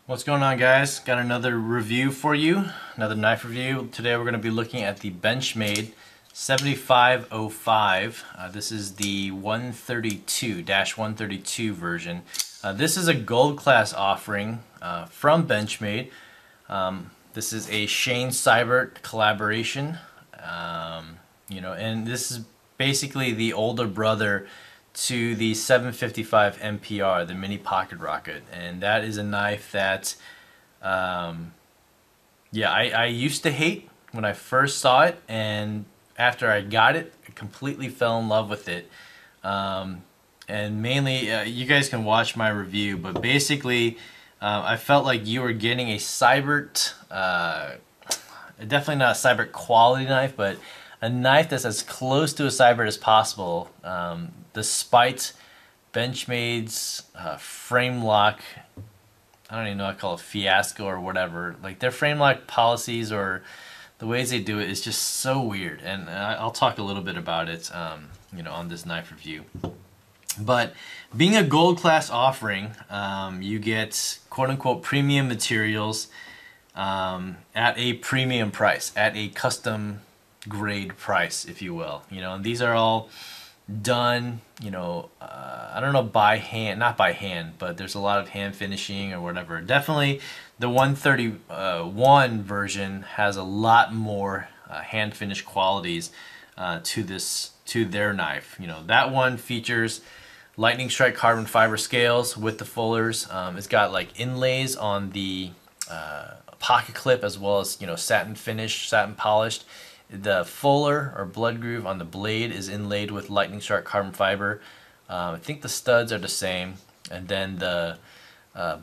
What's going on, guys? Got another review for you, another knife review. Today we're going to be looking at the Benchmade 7505. This is the 132-132 version. This is a gold class offering from Benchmade. This is a Shane Sibert collaboration, and this is basically the older brother to the 755 MPR, the mini pocket rocket, and that is a knife that I used to hate when I first saw it, and after I got it, I completely fell in love with it. And mainly, you guys can watch my review, but basically I felt like you were getting a Sibert, definitely not a Sibert quality knife, but a knife that's as close to a Sibert as possible, despite Benchmade's frame lock. I don't even know what I call it, fiasco or whatever. Like, their frame lock policies or the ways they do it is just so weird, and I'll talk a little bit about it, on this knife review. But being a gold class offering, you get quote-unquote premium materials at a premium price, at a custom grade price, if you will. And these are all done, I don't know, by hand, not by hand, but there's a lot of hand finishing or whatever. Definitely the 131 version has a lot more hand finish qualities to their knife. That one features lightning strike carbon fiber scales with the fullers. It's got like inlays on the pocket clip, as well as satin finish, satin polished. The fuller or blood groove on the blade is inlaid with lightning strike carbon fiber. I think the studs are the same, and then the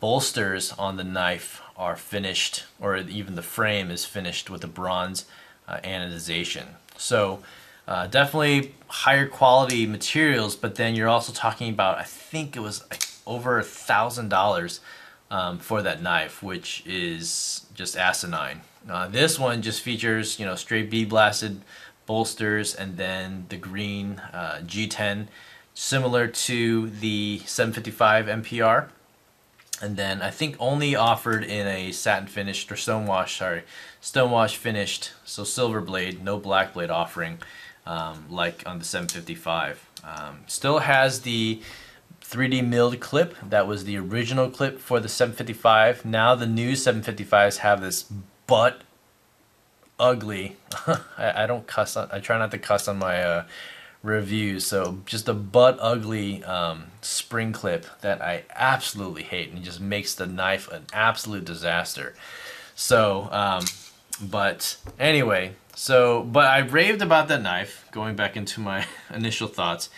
bolsters on the knife are finished, or even the frame is finished with a bronze anodization. So definitely higher quality materials, but then you're also talking about, I think it was like over $1,000 for that knife, which is just asinine. This one just features, straight bead blasted bolsters, and then the green G10, similar to the 755 MPR, and then I think only offered in a satin finished or stonewash finished, so silver blade, no black blade offering, like on the 755. Still has the 3D milled clip. That was the original clip for the 755. Now the new 755s have this butt ugly I don't cuss on, I try not to cuss on my reviews, so just a butt ugly spring clip that I absolutely hate, and it just makes the knife an absolute disaster. So but anyway, but I raved about that knife, going back into my initial thoughts,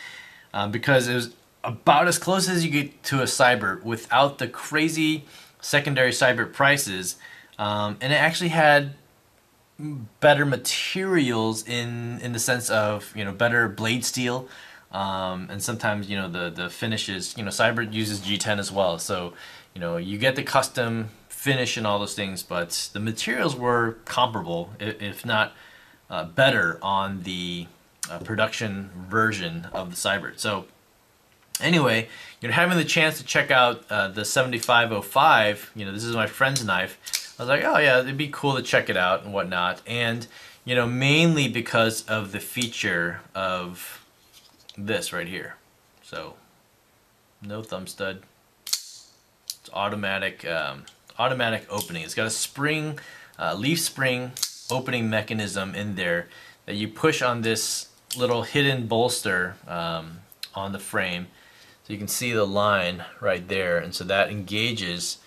because it was about as close as you get to a Sibert without the crazy secondary Sibert prices, and it actually had better materials in the sense of better blade steel, and sometimes the finishes. Sibert uses G10 as well, so you get the custom finish and all those things, but the materials were comparable, if not better, on the production version of the Sibert. So anyway, having the chance to check out the 7505, this is my friend's knife. I was like, oh yeah, it'd be cool to check it out and whatnot. And mainly because of the feature of this right here. So no thumb stud. It's automatic, automatic opening. It's got a spring, leaf spring opening mechanism in there that you push on this little hidden bolster on the frame. So you can see the line right there, and so that engages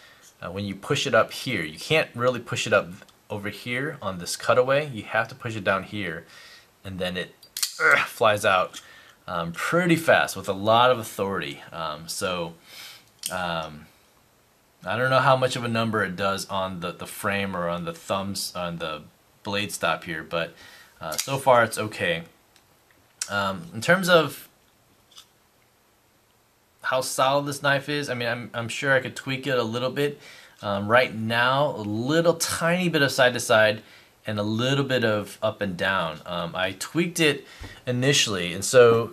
when you push it up here. You can't really push it up over here on this cutaway. You have to push it down here, and then it flies out pretty fast with a lot of authority. I don't know how much of a number it does on the frame or on the thumbs, on the blade stop here, but so far it's okay. In terms of how solid this knife is, I mean, I'm sure I could tweak it a little bit. Right now, a little tiny bit of side to side and a little bit of up and down. I tweaked it initially, and so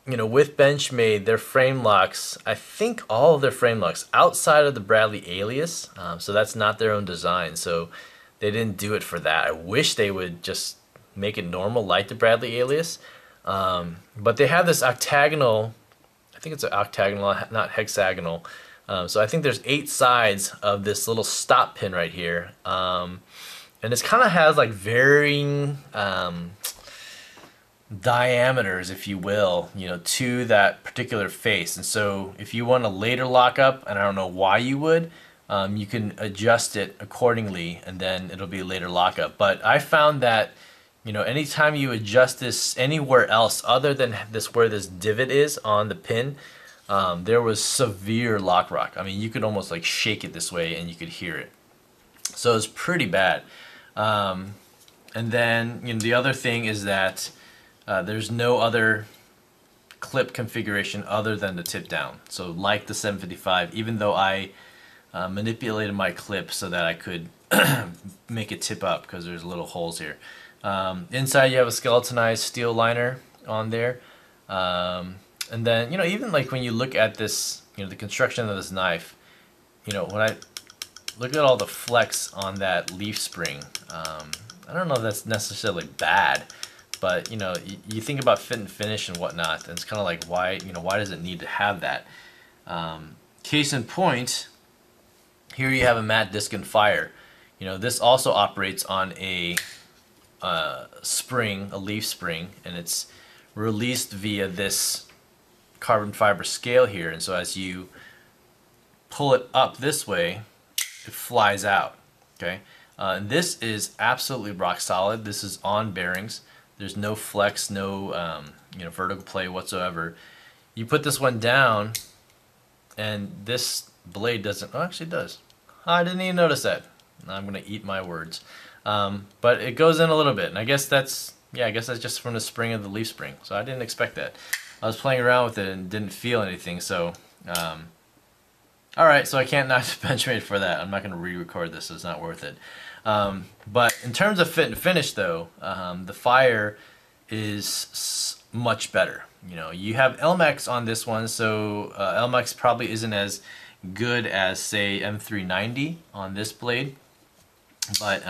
you know, with Benchmade, their frame locks, I think all of their frame locks outside of the Bradley Alias, so that's not their own design, so they didn't do it for that. I wish they would just make it normal like the Bradley Alias, but they have this octagonal, I think it's an octagonal, not hexagonal, so I think there's 8 sides of this little stop pin right here, and it kind of has like varying diameters, if you will, you know, to that particular face. And so if you want a later lockup, and I don't know why you would, you can adjust it accordingly, and then it'll be a later lockup. But I found that, you know, anytime you adjust this anywhere else other than this, where this divot is on the pin, there was severe lock rock. I mean, you could almost like shake it this way and you could hear it. So it's pretty bad. And then, you know, the other thing is that there's no other clip configuration other than the tip down. So like the 755, even though I manipulated my clip so that I could make it tip up because there's little holes here. Inside you have a skeletonized steel liner on there. And then, you know, even like when you look at this, you know, the construction of this knife, you know, when I look at all the flex on that leaf spring, I don't know if that's necessarily bad. But, you know, you think about fit and finish and whatnot, and it's kind of like, why, you know, why does it need to have that? Case in point, here you have a matte disc and fire. You know, this also operates on a spring, a leaf spring, and it's released via this carbon fiber scale here. And so as you pull it up this way, it flies out. Okay, and this is absolutely rock solid. This is on bearings. There's no flex, no you know, vertical play whatsoever. You put this one down, and this blade doesn't. Oh, actually, it does. I didn't even notice that. I'm gonna eat my words. But it goes in a little bit, and I guess that's, yeah, I guess that's just from the spring of the leaf spring. So I didn't expect that. I was playing around with it and didn't feel anything. So, all right. So I can't knock the Benchmade for that. I'm not gonna re-record this, so it's not worth it. But in terms of fit and finish, though, the fire is much better. You know, you have Elmax on this one, so Elmax probably isn't as good as, say, M390 on this blade, but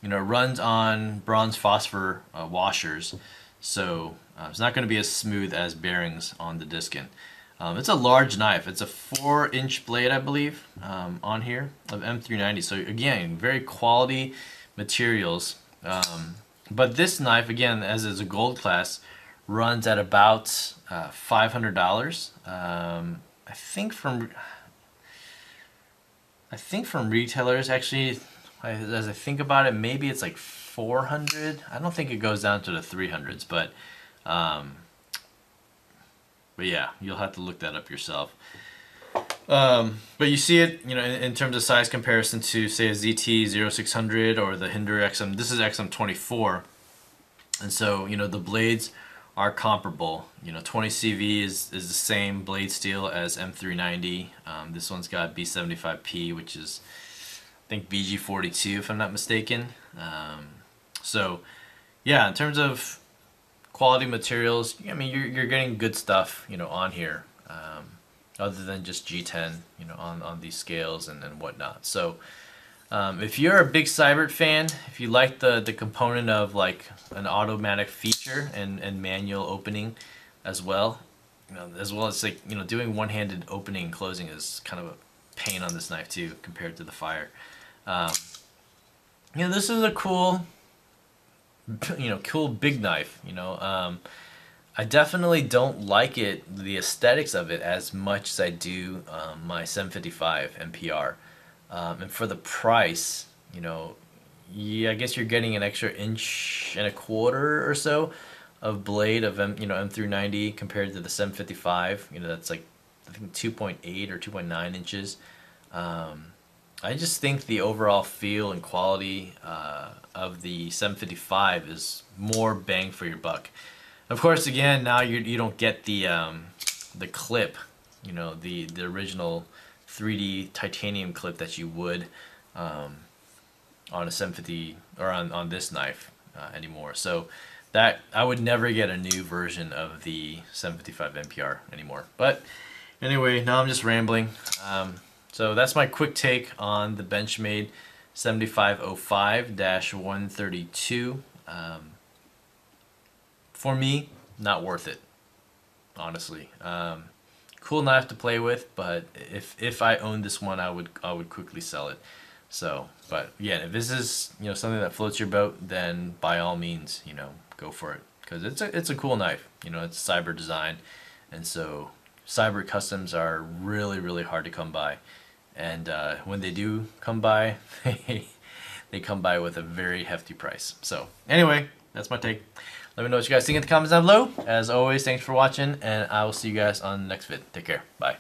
you know, it runs on bronze phosphor washers, so it's not going to be as smooth as bearings on the Diskin. It's a large knife. It's a 4-inch blade, I believe, on here of M390. So again, very quality materials. But this knife, again, as is a gold class, runs at about $500. I think from retailers, actually, as I think about it, maybe it's like 400. I don't think it goes down to the 300s, but yeah, you'll have to look that up yourself. But you see it, you know, in terms of size comparison to, say, a ZT-0600 or the Hinder XM. This is XM24, and so, you know, the blades are comparable. You know, 20CV is the same blade steel as M390. This one's got B75P, which is, I think, BG42, if I'm not mistaken. So, yeah, in terms of quality materials, I mean, you're getting good stuff, you know, on here, other than just G10, you know, on these scales and whatnot. So if you're a big Sibert fan, if you like the component of like an automatic feature and manual opening as well, you know, as well as, like, you know, doing one-handed opening and closing is kind of a pain on this knife too compared to the fire. You know, this is a cool, you know, cool big knife. You know, I definitely don't like it, the aesthetics of it, as much as I do my 755 MPR. And for the price, you know, yeah, I guess you're getting an extra 1.25 inches or so of blade of M390 compared to the 755. You know, that's like, I think, 2.8 or 2.9 inches. I just think the overall feel and quality of the 755 is more bang for your buck. Of course, again, now you don't get the clip, you know, the original 3D titanium clip that you would on a 750 or on this knife anymore. So that I would never get a new version of the 755 NPR anymore. But anyway, now I'm just rambling. So that's my quick take on the Benchmade 7505-132. For me, not worth it, honestly. Cool knife to play with, but if I owned this one, I would quickly sell it. So, but again, if this is, you know, something that floats your boat, then by all means, you know, go for it, because it's a cool knife. You know, it's Sibert design, and so Sibert customs are really hard to come by, and when they do come by, they come by with a very hefty price. So anyway, that's my take. Let me know what you guys think in the comments down below. As always, thanks for watching, and I will see you guys on the next vid. Take care. Bye.